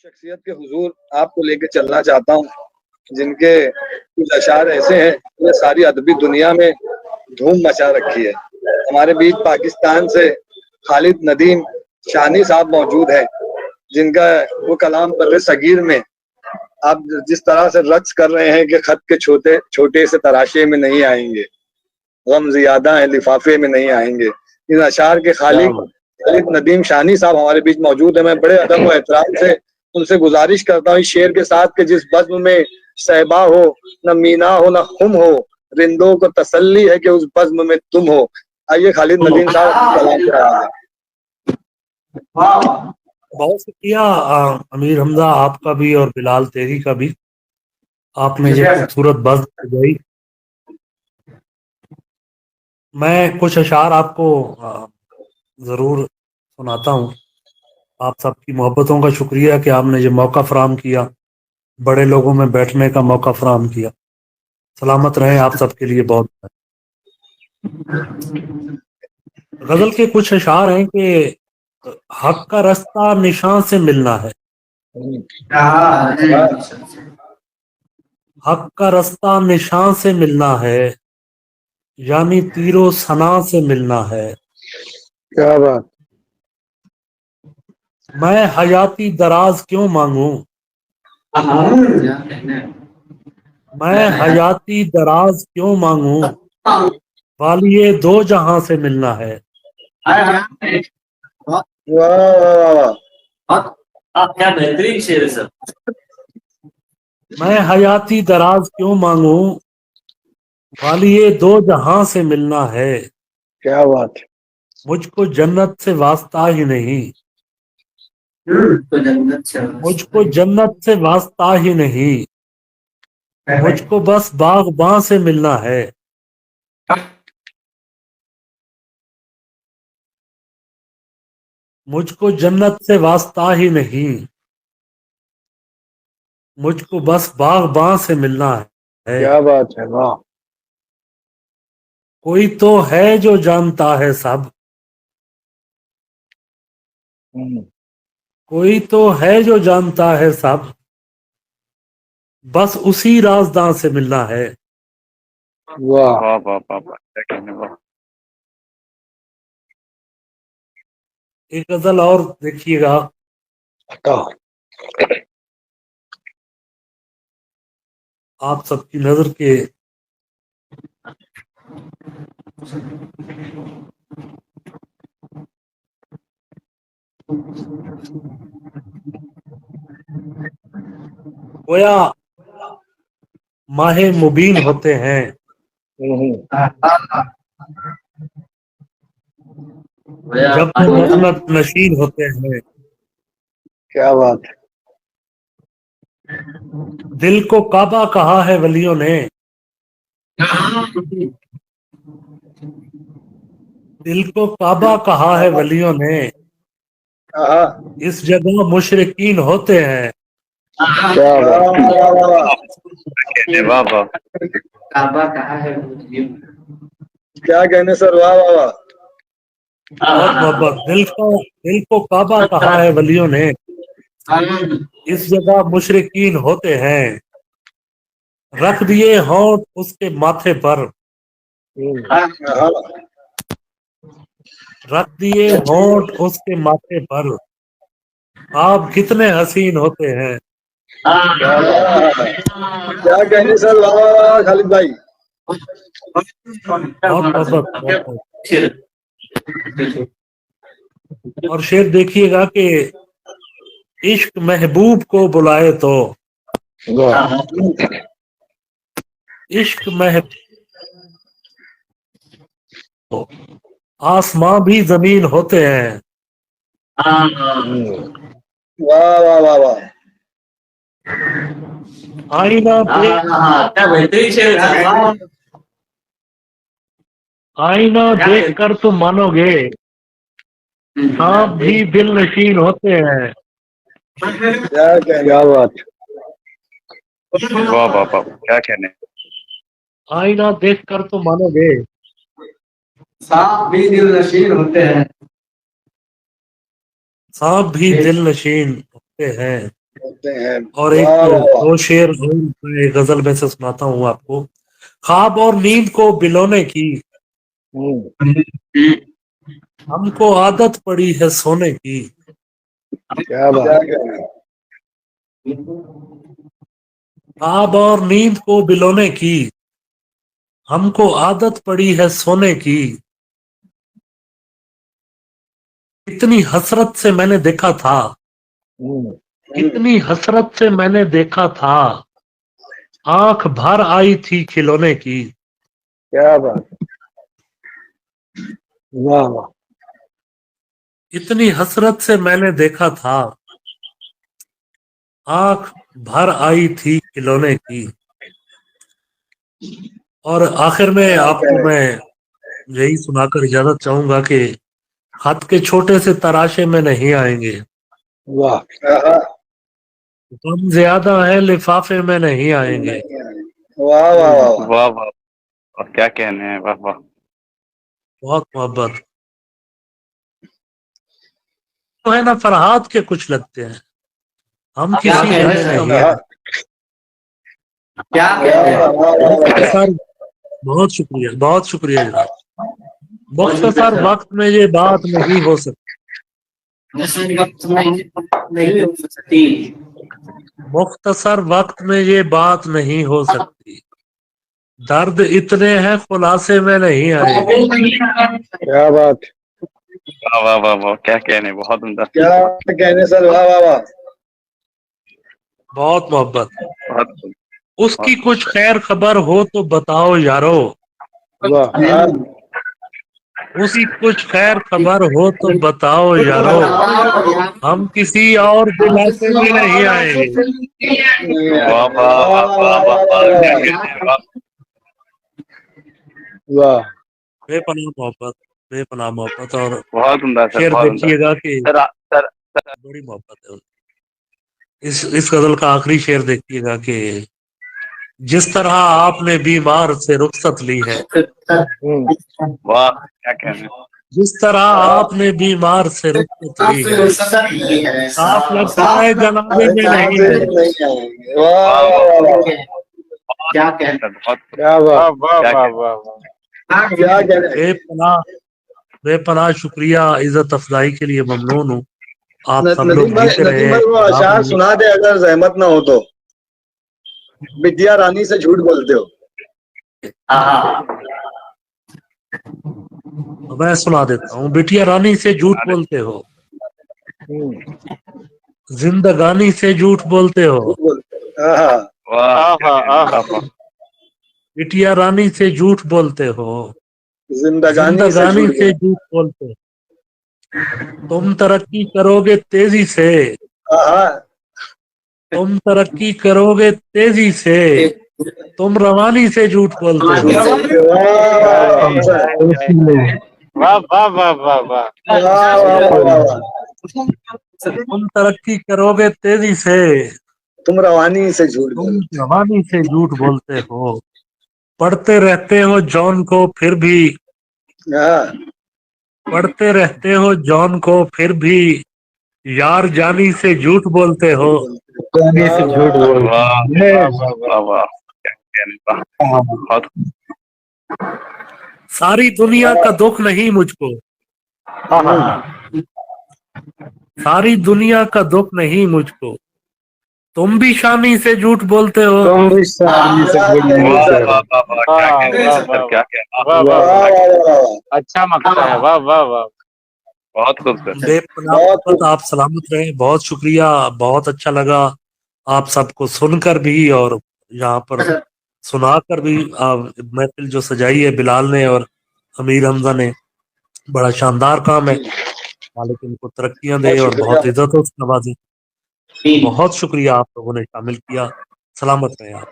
شخصیت کے حضور آپ کو لے کے چلنا چاہتا ہوں جن کے کچھ اشعار ایسے ہیں جو ساری ادبی دنیا میں دھوم مچا رکھی ہے۔ ہمارے بیچ پاکستان سے خالد ندیم شانی صاحب موجود ہیں جن کا وہ کلام پر صغیر میں آپ جس طرح سے رقص کر رہے ہیں کہ خط کے چھوٹے چھوٹے سے تراشے میں نہیں آئیں گے، غم زیادہ ہیں لفافے میں نہیں آئیں گے، ان اشعار کے خالق خالد ندیم شانی صاحب ہمارے بیچ موجود ہیں۔ میں بڑے ادب و احترام سے ان سے گزارش کرتا ہوں اس شعر کے ساتھ کہ جس بزم میں صحبا ہو نہ مینا ہو نہ خم ہو، رندوں کو تسلی ہے کہ اس بزم میں تم ہو۔ آئیے خالد ندیم صاحب کلام کرائیں گے۔ بہت شکریہ امیر حمزہ آپ کا بھی اور بلال تیری کا بھی، آپ نے یہ خوبصورت بزم سجائی۔ میں کچھ اشعار آپ کو ضرور سناتا ہوں۔ آپ سب کی محبتوں کا شکریہ کہ آپ نے یہ موقع فراہم کیا، بڑے لوگوں میں بیٹھنے کا موقع فراہم کیا۔ سلامت رہیں آپ سب کے لیے بہت۔ غزل کے کچھ اشعار ہیں کہ حق کا رستہ نشان سے ملنا ہے، حق کا رستہ نشان سے ملنا ہے، یعنی تیر و ثنا سے ملنا ہے۔ کیا بات! میں حیاتی دراز کیوں مانگوں، میں حیاتی دراز کیوں مانگوں، والیے دو جہاں سے ملنا ہے۔ کیا بہترین شعر ہے سر۔ میں حیاتی دراز کیوں مانگوں، والیے دو جہاں سے ملنا ہے۔ کیا بات! مجھ کو جنت سے واسطہ ہی نہیں، مجھ کو جنت سے واسطہ ہی نہیں، مجھ کو بس باغباں سے ملنا ہے۔ مجھ کو جنت سے واسطہ ہی نہیں، مجھ کو بس باغباں سے ملنا ہے۔ کیا بات ہے! واہ! کوئی تو ہے جو جانتا ہے سب، کوئی تو ہے جو جانتا ہے سب، بس اسی رازداں سے ملنا ہے۔ واہ! واہ واہ واہ واہ، کیا کہنے واہ۔ ایک غزل اور دیکھیے گا، آپ سب کی نظر کے گویا ماہ مبین ہوتے ہیں، جب وہ مسند نشین ہوتے ہیں۔ کیا بات ہے! دل کو کعبہ کہا ہے ولیوں نے، دل کو کعبہ کہا ہے ولیوں نے، اس جگہ مشرکین ہوتے ہیں۔ کیا بات! کہنے واہ واہ۔ کعبہ کہا ہے کیا کہنے سر! واہ واہ واہ! بہت محبت۔ دل کو کعبہ کہا ہے ولیوں نے، اس جگہ مشرکین ہوتے ہیں۔ رکھ دیے ہونٹ اس کے ماتھے پر، رکھ دیے ہونٹ اس کے ماتھے پر، آپ کتنے حسین ہوتے ہیں۔ کیا کہنے سر! واہ واہ واہ خالد بھائی! بہت محبت، بہت محبت۔ اور شعر دیکھیے گا کہ عشق محبوب کو بلائے تو، عشق محبوب آسماں بھی زمین ہوتے ہیں۔ واہ واہ واہ واہ! آئینہ دیکھ، کیا بہترین شعر ہے سر۔ آئینہ دیکھ کر تو مانو گے، سانپ بھی دل نشین ہوتے ہیں۔ کیا بات! واہ واہ واہ، کیا کہنے۔ آئینہ دیکھ کر تو مانو گے، سانپ بھی دل نشین ہوتے ہیں۔ سانپ بھی دل نشین ہوتے ہیں۔ करते हैं। और एक वाह वाह वाह। दो शेर और मैं एक गजल में से सुनाता हूँ आपको। ख्वाब और नींद को बिलोने की हमको आदत पड़ी है सोने की। क्या कहना है? ख्वाब और नींद को बिलोने की हमको आदत पड़ी है सोने की। इतनी हसरत से मैंने देखा था, इतनी हसरत से मैंने देखा था, आंख भर आई थी खिलौने की। क्या बात। वाह वाह। इतनी हसरत से मैंने देखा था, आंख भर आई थी खिलौने की। और आखिर में क्या आपको कहना मैं यही सुनाकर इजाजत चाहूंगा कि खत के छोटे से तराशे में नहीं आएंगे, वाह। हाँ, गम ज्यादा है लिफाफे में नहीं आएंगे। नहीं आए। वाह वाह वाह वाह। वाह वाह वाह, क्या कहने हैं, वाह वाह। बहुत मोहब्बत तो है ना, फरहाद के कुछ लगते हैं, हम क्या किसी कहने में हैं? नहीं हाँ, है। क्या वाह कहते हैं? वाह वाह वाह वाह। सर बहुत शुक्रिया, बहुत शुक्रिया जनाब। मुख्तसर वक्त में ये बात नहीं हो सकती, जैसे वक्त में नहीं हो सकती। मुख्तसर वक्त में ये बात नहीं हो सकती, दर्द इतने हैं खुलासे में नहीं आएंगे। क्या बात। वाह वाह वाह वाह, क्या कहने, बहुत उम्दा। क्या कहने सर। वाह वाह वाह। बहुत मोहब्बत। बहुत उसकी कुछ खैर खबर हो तो बताओ यारो, वाह। हाँ, उसकी कुछ खैर खबर हो तो बताओ यारो, हम किसी और दिलासे में नहीं आएंगे। नहीं आए। वाह वाह वाह वाह वाह वाह वाह वाह वाह, क्या वाह कहने हैं, वाह। वाह। बेपनाह मोहब्बत, बेपनाह मोहब्बत। और बहुत उम्दा सर, शेर बहुत उम्दा। देखिएगा कि सर सर बड़ी मोहब्बत है। इस गजल का आखिरी शेर देखिएगा कि जिस तरह आपने बीमार से रुखसत ली है, वाह, क्या कहने। जिस तरह आपने बीमार से रुखसत ली है, साफ लगता है जनाजे में नहीं जनाजे है। में नहीं आएंगे। वाह वाह वाह वाह वाह वाह। क्या कहते सर, बहुत क्या बात। क्या कहने। क्या कहने। बेपनाह, बेपनाह शुक्रिया, इज्जत अफजाई के लिए ममनून हूँ। आप सब लोग जीते नदीम रहे, भाई वो आप अशार सुना दे अगर जहमत ना हो तो। बिटिया रानी से झूठ बोलते हो। मैं सुना देता हूँ। बिटिया रानी से झूठ बोलते हो, जिंदगानी से झूठ बोलते हो, झूठ बोलते हो। हाँ। वाह, क्या कहने, वाह वाह। बिटिया रानी से झूठ बोलते हो, जिंदगानी से जिंदगानी झूठ से बोलते झूठ बोलते हो। तुम तरक्की करोगे तेजी से, हो। हाँ। तुम तरक्की करोगे तेजी से, तुम रवानी से झूठ बोलते हो। वाह वाह वाह वाह वाह। तुम तरक्की करोगे तेजी से, तुम रवानी से झूठ तुम बोलते रवानी से झूठ बोलते हो, पढ़ते रहते हो जॉन को फिर भी, हो। हाँ। पढ़ते रहते हो जॉन को फिर भी, यार जानी से झूठ बोलते हो। जानी से झूठ बोलते हो। वाह वाह वाह वाह, क्या कहने, वाह। बहुत सारी दुनिया का दुख नहीं मुझको, सारी दुनिया का दुख नहीं मुझको, तुम भी शानी से झूठ बोलते हो। तुम भी शानी से झूठ वाह बोलते वाह हो। वाह वाह, क्या कहने सर, क्या कहने। वाह वाह वाह। अच्छा मकता है, वाह वाह वाह। बहुत खूबसूरत। बेपनाह बहुत मोहब्बत, आप सलामत रहे। बहुत शुक्रिया, बहुत अच्छा लगा आप सबको सुनकर भी और यहाँ पर सुनाकर भी। महफिल जो सजाई है बिलाल ने और अमीर हमजा ने, बड़ा शानदार काम है। मालिक इनको तरक्कियां दे बहुत और शुक्रिया। बहुत इज्जतों से नवाजे। बहुत शुक्रिया, आप लोगों ने शामिल किया। सलामत रहे आप।